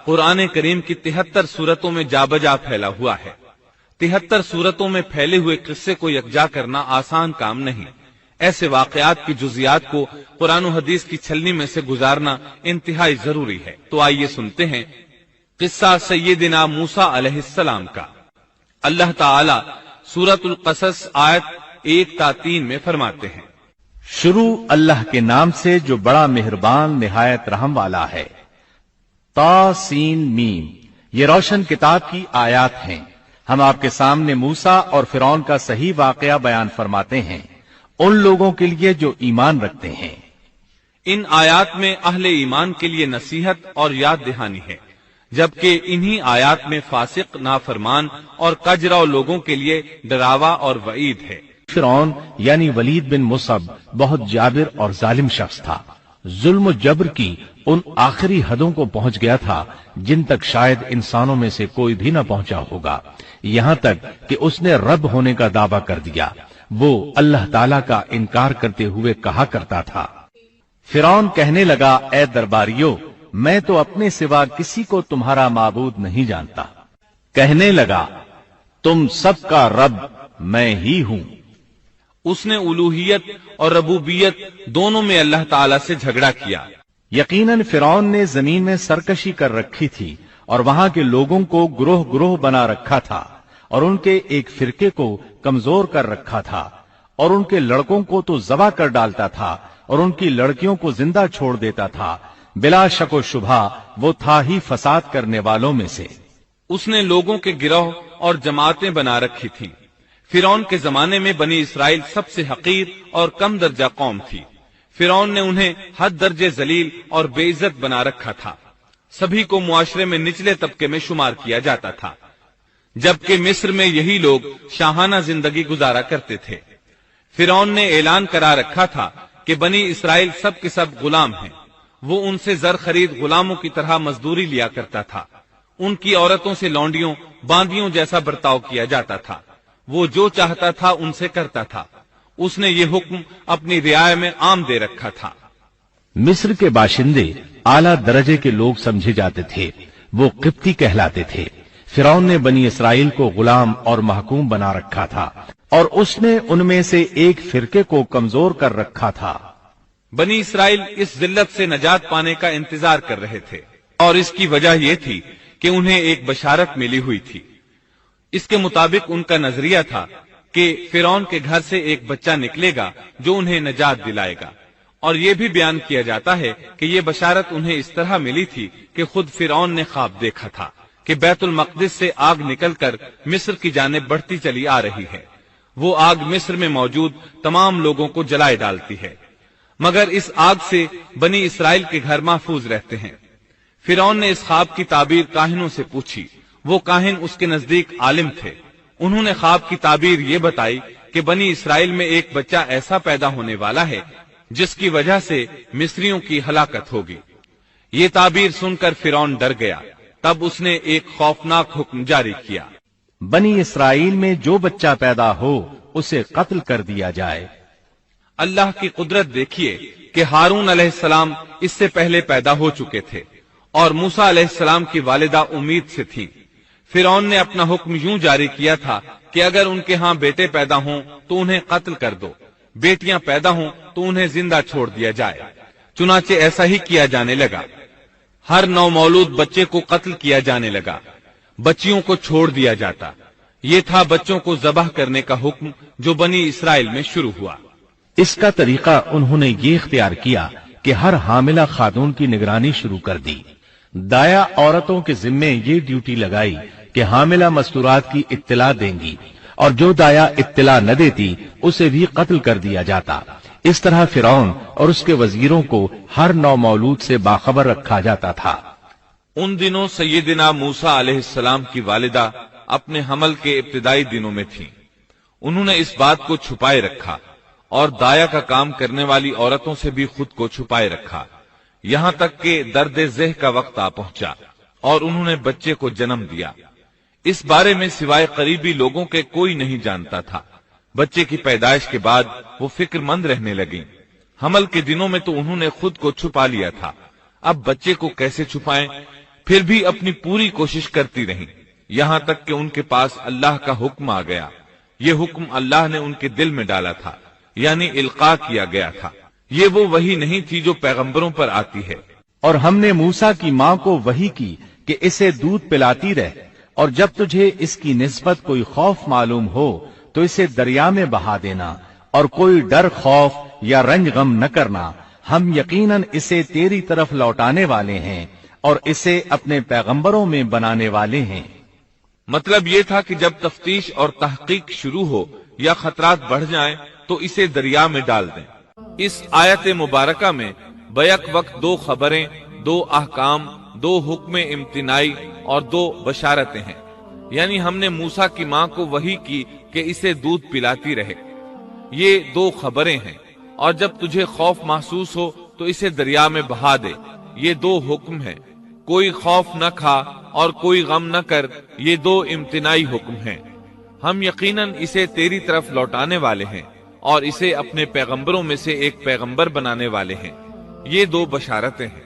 قرآن کریم کی 73 سورتوں میں جا بجا پھیلا ہوا ہے۔ 73 سورتوں میں پھیلے ہوئے قصے کو یکجا کرنا آسان کام نہیں۔ ایسے واقعات کی جزیات کو قرآن و حدیث کی چھلنی میں سے گزارنا انتہائی ضروری ہے۔ تو آئیے سنتے ہیں قصہ سیدنا موسیٰ علیہ السلام کا۔ اللہ تعالی سورۃ القصص آیت 1 تا 3 میں فرماتے ہیں، شروع اللہ کے نام سے جو بڑا مہربان نہایت رحم والا ہے۔ تا سین میم، یہ روشن کتاب کی آیات ہیں۔ ہم آپ کے سامنے موسیٰ اور فرعون کا صحیح واقعہ بیان فرماتے ہیں ان لوگوں کے لیے جو ایمان رکھتے ہیں۔ ان آیات میں اہل ایمان کے لیے نصیحت اور یاد دہانی ہے، جبکہ انہی آیات میں فاسق، نافرمان اور کجراؤ لوگوں کے لیے ڈراوا اور وعید ہے۔ فرعون یعنی ولید بن مصعب بہت جابر اور ظالم شخص تھا۔ ظلم و جبر کی ان آخری حدوں کو پہنچ گیا تھا جن تک شاید انسانوں میں سے کوئی بھی نہ پہنچا ہوگا، یہاں تک کہ اس نے رب ہونے کا دعویٰ کر دیا۔ وہ اللہ تعالیٰ کا انکار کرتے ہوئے کہا کرتا تھا۔ فرعون کہنے لگا، اے درباریوں، میں تو اپنے سوا کسی کو تمہارا معبود نہیں جانتا۔ کہنے لگا، تم سب کا رب میں ہی ہوں۔ اس نے الوہیت اور ربوبیت دونوں میں اللہ تعالیٰ سے جھگڑا کیا۔ یقیناً فرعون نے زمین میں سرکشی کر رکھی تھی اور وہاں کے لوگوں کو گروہ گروہ بنا رکھا تھا اور ان کے ایک فرقے کو کمزور کر رکھا تھا اور ان کے لڑکوں کو تو ذبح کر ڈالتا تھا اور ان کی لڑکیوں کو زندہ چھوڑ دیتا تھا۔ بلا شک و شبہ وہ تھا ہی فساد کرنے والوں میں سے۔ اس نے لوگوں کے گروہ اور جماعتیں بنا رکھی تھیں۔ فرعون کے زمانے میں بنی اسرائیل سب سے حقیر اور کم درجہ قوم تھی۔ فرعون نے انہیں حد درجے ذلیل اور بے عزت بنا رکھا تھا۔ سبھی کو معاشرے میں نچلے طبقے میں شمار کیا جاتا تھا، جبکہ مصر میں یہی لوگ شاہانہ زندگی گزارا کرتے تھے۔ فرعون نے اعلان کرا رکھا تھا کہ بنی اسرائیل سب کے سب غلام ہیں۔ وہ ان سے زر خرید غلاموں کی طرح مزدوری لیا کرتا تھا۔ ان کی عورتوں سے لونڈیوں باندیوں جیسا برتاؤ کیا جاتا تھا۔ وہ جو چاہتا تھا ان سے کرتا تھا۔ اس نے یہ حکم اپنی رعایا میں عام دے رکھا تھا۔ مصر کے باشندے اعلیٰ درجے کے لوگ سمجھے جاتے تھے، وہ قبطی کہلاتے تھے۔ فرعون نے بنی اسرائیل کو غلام اور محکوم بنا رکھا تھا اور اس نے ان میں سے ایک فرقے کو کمزور کر رکھا تھا۔ بنی اسرائیل اس ذلت سے نجات پانے کا انتظار کر رہے تھے، اور اس کی وجہ یہ تھی کہ انہیں ایک بشارت ملی ہوئی تھی۔ اس کے مطابق ان کا نظریہ تھا کہ فرعون کے گھر سے ایک بچہ نکلے گا جو انہیں نجات دلائے گا، اور یہ بھی بیان کیا جاتا ہے کہ یہ بشارت انہیں اس طرح ملی تھی کہ خود فرعون نے خواب دیکھا تھا کہ بیت المقدس سے آگ نکل کر مصر کی جانب بڑھتی چلی آ رہی ہے۔ وہ آگ مصر میں موجود تمام لوگوں کو جلائے ڈالتی ہے، مگر اس آگ سے بنی اسرائیل کے گھر محفوظ رہتے ہیں۔ فرعون نے اس خواب کی تعبیر کاہنوں سے پوچھی۔ وہ کاہن اس کے نزدیک عالم تھے۔ انہوں نے خواب کی تعبیر یہ بتائی کہ بنی اسرائیل میں ایک بچہ ایسا پیدا ہونے والا ہے جس کی وجہ سے مصریوں کی ہلاکت ہوگی۔ یہ تعبیر سن کر فرعون ڈر گیا۔ تب اس نے ایک خوفناک حکم جاری کیا، بنی اسرائیل میں جو بچہ پیدا ہو اسے قتل کر دیا جائے۔ اللہ کی قدرت دیکھیے کہ ہارون علیہ السلام اس سے پہلے پیدا ہو چکے تھے اور موسیٰ علیہ السلام کی والدہ امید سے تھی۔ فرعون نے اپنا حکم یوں جاری کیا تھا کہ اگر ان کے ہاں بیٹے پیدا ہوں تو انہیں قتل کر دو، بیٹیاں پیدا ہوں تو انہیں زندہ چھوڑ دیا جائے۔ چنانچہ ایسا ہی کیا جانے لگا۔ ہر نو مولود بچے کو قتل کیا جانے لگا، بچیوں کو چھوڑ دیا جاتا۔ یہ تھا بچوں کو ذبح کرنے کا حکم جو بنی اسرائیل میں شروع ہوا۔ اس کا طریقہ انہوں نے یہ اختیار کیا کہ ہر حاملہ خاتون کی نگرانی شروع کر دی۔ دایا عورتوں کے ذمے یہ ڈیوٹی لگائی کہ حاملہ مستورات کی اطلاع دیں گی، اور جو دایا اطلاع نہ دیتی اسے بھی قتل کر دیا جاتا۔ اس طرح فرعون اور اس کے وزیروں کو ہر نو مولود سے باخبر رکھا جاتا تھا۔ ان دنوں سیدنا موسیٰ علیہ السلام کی والدہ اپنے حمل کے ابتدائی دنوں میں تھیں۔ انہوں نے اس بات کو چھپائے رکھا اور دایا کا کام کرنے والی عورتوں سے بھی خود کو چھپائے رکھا، یہاں تک کہ درد ذہ کا وقت آ پہنچا اور انہوں نے بچے کو جنم دیا۔ اس بارے میں سوائے قریبی لوگوں کے کوئی نہیں جانتا تھا۔ بچے کی پیدائش کے بعد وہ فکر مند رہنے لگیں۔ حمل کے دنوں میں تو انہوں نے خود کو چھپا لیا تھا، اب بچے کو کیسے چھپائیں؟ پھر بھی اپنی پوری کوشش کرتی رہیں، یہاں تک کہ ان کے پاس اللہ کا حکم آ گیا۔ یہ حکم اللہ نے ان کے دل میں ڈالا تھا، یعنی القاء کیا گیا تھا۔ یہ وہ وحی نہیں تھی جو پیغمبروں پر آتی ہے۔ اور ہم نے موسیٰ کی ماں کو وحی کی کہ اسے دودھ پلاتی رہ، اور جب تجھے اس کی نسبت کوئی خوف معلوم ہو تو اسے دریا میں بہا دینا، اور کوئی ڈر خوف یا رنج غم نہ کرنا، ہم یقیناً اسے تیری طرف لوٹانے والے ہیں اور اسے اپنے پیغمبروں میں بنانے والے ہیں۔ مطلب یہ تھا کہ جب تفتیش اور تحقیق شروع ہو یا خطرات بڑھ جائیں تو اسے دریا میں ڈال دیں۔ اس آیت مبارکہ میں بیک وقت دو خبریں، دو احکام، دو حکم امتناعی اور دو بشارتیں ہیں، یعنی ہم نے موسیٰ کی ماں کو وحی کی کہ اسے دودھ پلاتی رہے، یہ دو خبریں ہیں، اور جب تجھے خوف محسوس ہو تو اسے دریا میں بہا دے، یہ دو حکم ہیں۔ کوئی خوف نہ کھا اور کوئی غم نہ کر، یہ دو امتناعی حکم ہیں۔ ہم یقیناً اسے تیری طرف لوٹانے والے ہیں اور اسے اپنے پیغمبروں میں سے ایک پیغمبر بنانے والے ہیں، یہ دو بشارتیں ہیں۔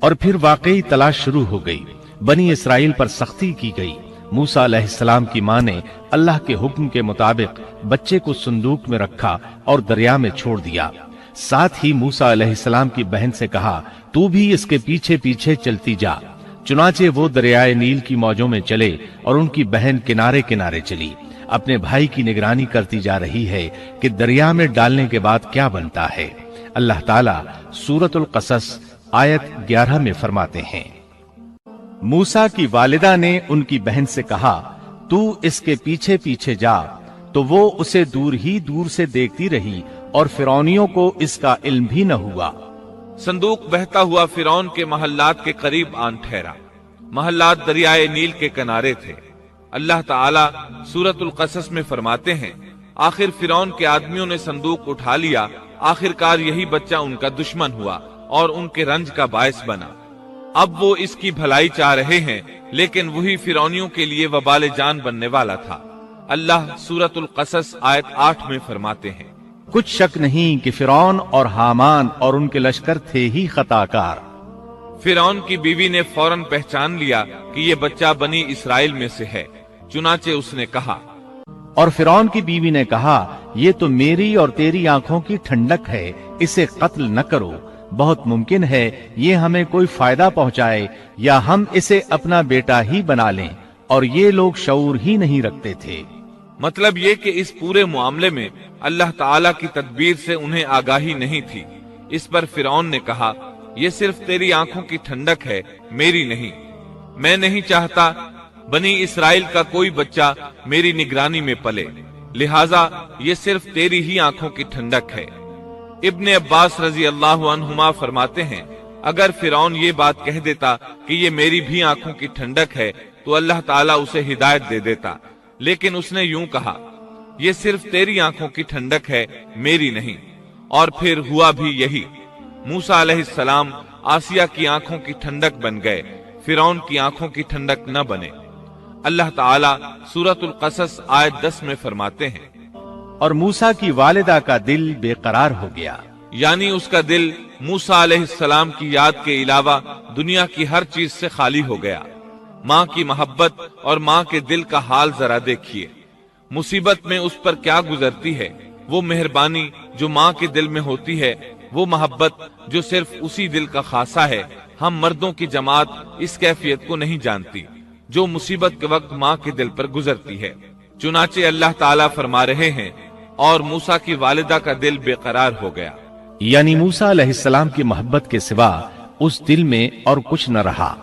اور پھر واقعی تلاش شروع ہو گئی، بنی اسرائیل پر سختی کی گئی۔ موسیٰ علیہ السلام کی ماں نے اللہ کے حکم کے مطابق بچے کو صندوق میں رکھا اور دریا میں چھوڑ دیا۔ ساتھ ہی موسیٰ علیہ السلام کی بہن سے کہا، تو بھی اس کے پیچھے پیچھے چلتی جا۔ چنانچہ وہ دریائے نیل کی موجوں میں چلے اور ان کی بہن کنارے کنارے چلی، اپنے بھائی کی نگرانی کرتی جا رہی ہے کہ دریا میں ڈالنے کے بعد کیا بنتا ہے۔ اللہ تعالیٰ سورۃ القصص آیت 11 میں فرماتے ہیں، موسیٰ کی والدہ نے ان کی بہن سے کہا، تو اس کے پیچھے پیچھے جا، تو وہ اسے دور ہی دور سے دیکھتی رہی اور فرعونیوں کو اس کا علم بھی نہ ہوا۔ صندوق بہتا ہوا فرعون کے محلات کے قریب آن ٹھہرا۔ محلات دریائے نیل کے کنارے تھے۔ اللہ تعالیٰ سورۃ القصص میں فرماتے ہیں، آخر فرعون کے آدمیوں نے صندوق اٹھا لیا، آخرکار یہی بچہ ان کا دشمن ہوا اور ان کے رنج کا باعث بنا۔ اب وہ اس کی بھلائی چاہ رہے ہیں، لیکن وہی فرعونیوں کے لیے وبال جان بننے والا تھا۔ اللہ سورۃ القصص آیت 8 میں فرماتے ہیں، کچھ شک نہیں کہ فرعون اور حامان اور ان کے لشکر تھے ہی خطا کار۔ فرعون کی بیوی نے فوراً پہچان لیا کہ یہ بچہ بنی اسرائیل میں سے ہے، چنانچہ اس نے کہا، اور فرعون کی بیوی نے کہا، یہ تو میری اور تیری آنکھوں کی ٹھنڈک ہے، اسے قتل نہ کرو، بہت ممکن ہے یہ ہمیں کوئی فائدہ پہنچائے یا ہم اسے اپنا بیٹا ہی بنا لیں، اور یہ لوگ شعور ہی نہیں رکھتے تھے۔ مطلب یہ کہ اس پورے معاملے میں اللہ تعالیٰ کی تدبیر سے انہیں آگاہی نہیں تھی۔ اس پر فرعون نے کہا، یہ صرف تیری آنکھوں کی ٹھنڈک ہے، میری نہیں۔ میں نہیں چاہتا بنی اسرائیل کا کوئی بچہ میری نگرانی میں پلے، لہٰذا یہ صرف تیری ہی آنکھوں کی ٹھنڈک ہے۔ ابن عباس رضی اللہ عنہما فرماتے ہیں، اگر فرعون یہ بات کہہ دیتا کہ یہ میری بھی آنکھوں کی ٹھنڈک ہے تو اللہ تعالیٰ اسے ہدایت دے دیتا، لیکن اس نے یوں کہا، یہ صرف تیری آنکھوں کی ٹھنڈک ہے، میری نہیں۔ اور پھر ہوا بھی یہی۔ موسیٰ علیہ السلام آسیہ کی آنکھوں کی ٹھنڈک بن گئے، فرعون کی آنکھوں کی ٹھنڈک نہ بنے۔ اللہ تعالیٰ سورۃ القصص آیت 10 میں فرماتے ہیں، اور موسیٰ کی والدہ کا دل بے قرار ہو گیا، یعنی اس کا دل موسیٰ علیہ السلام کی یاد کے علاوہ دنیا کی ہر چیز سے خالی ہو گیا۔ ماں کی محبت اور ماں کے دل کا حال ذرا دیکھیے، مصیبت میں اس پر کیا گزرتی ہے۔ وہ مہربانی جو ماں کے دل میں ہوتی ہے، وہ محبت جو صرف اسی دل کا خاصہ ہے، ہم مردوں کی جماعت اس کیفیت کو نہیں جانتی جو مصیبت کے وقت ماں کے دل پر گزرتی ہے۔ چنانچہ اللہ تعالیٰ فرما رہے ہیں، اور موسیٰ کی والدہ کا دل بے قرار ہو گیا، یعنی موسیٰ علیہ السلام کی محبت کے سوا اس دل میں اور کچھ نہ رہا۔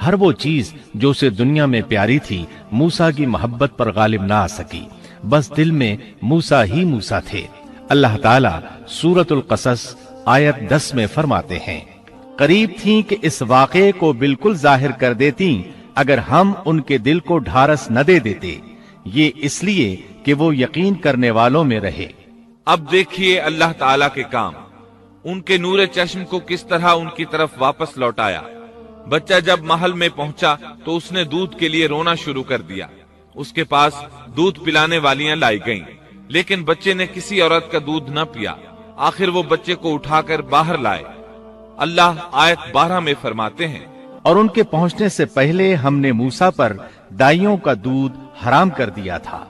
ہر وہ چیز جو اسے دنیا میں پیاری تھی موسیٰ کی محبت پر غالب نہ آ سکی، بس دل میں موسیٰ ہی موسیٰ تھے۔ اللہ تعالیٰ سورۃ القصص آیت 10 میں فرماتے ہیں، قریب تھیں کہ اس واقعے کو بالکل ظاہر کر دیتی اگر ہم ان کے دل کو ڈھارس نہ دے دیتے، یہ اس لیے کہ وہ یقین کرنے والوں میں رہے۔ اب دیکھیے اللہ تعالیٰ کے کام، ان کے نور چشم کو کس طرح ان کی طرف واپس لوٹایا۔ بچہ جب محل میں پہنچا تو اس نے دودھ کے لیے رونا شروع کر دیا۔ اس کے پاس دودھ پلانے والیاں لائی گئیں، لیکن بچے نے کسی عورت کا دودھ نہ پیا۔ آخر وہ بچے کو اٹھا کر باہر لائے۔ اللہ آیت 12 میں فرماتے ہیں، اور ان کے پہنچنے سے پہلے ہم نے موسیٰ پر دائیوں کا دودھ حرام کر دیا تھا۔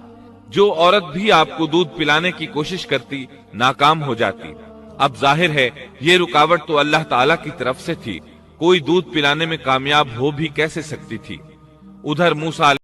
جو عورت بھی آپ کو دودھ پلانے کی کوشش کرتی ناکام ہو جاتی۔ اب ظاہر ہے یہ رکاوٹ تو اللہ تعالیٰ کی طرف سے تھی، کوئی دودھ پلانے میں کامیاب ہو بھی کیسے سکتی تھی۔ ادھر موسیٰ